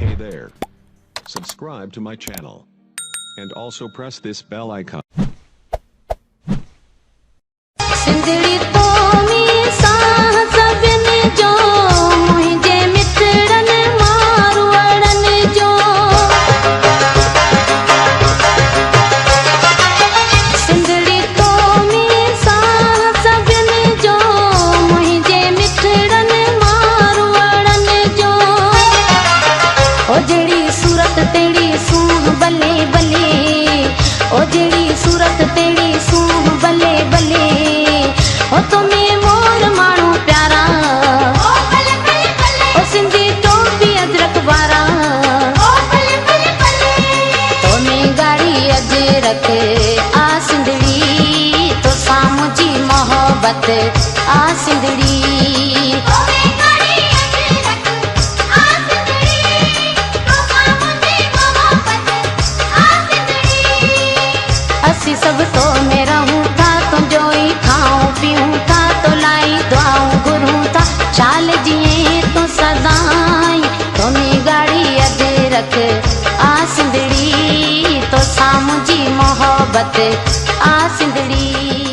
Hey there. Subscribe to my channel. And also press this bell icon. Sindhri तो मी सां सभिनी जो मुंहिंजे मित्रनि मारवड़नि जो सिंधड़ी तो मी सां सभिनी जो मुंहिंजे मित्रनि मारवड़नि जो ओ जहिड़ी सूरत तेड़ी सूंह भले भले ओ जहिड़ी सूरत तेड़ी सूंह भले भले ओ तुम्हें मोर माण्हू प्यारा ओ भले भले भले ओ सिंधी टोपी अजरक वारा ओ भले भले भले तुम्हें गाड़ी अजरक आ सिंधड़ी तो साम्हूं जी मोहब्बत आ सिंधड़ी तुम्हें गाड़ी अजरक आ सिंधड़ी तो साम्हूं जी मोहब्बत आ सिंधड़ी असी सब तो में रहूं था तुंहिंजो ई खाऊं पीऊं था तो लाई दुआऊं घुरूं था चाल जिए तो सदाई तुम्हें गाड़ी अजरक आ सिंधड़ी तो साम्हूं जी मोहब्बत आ सिंधड़ी।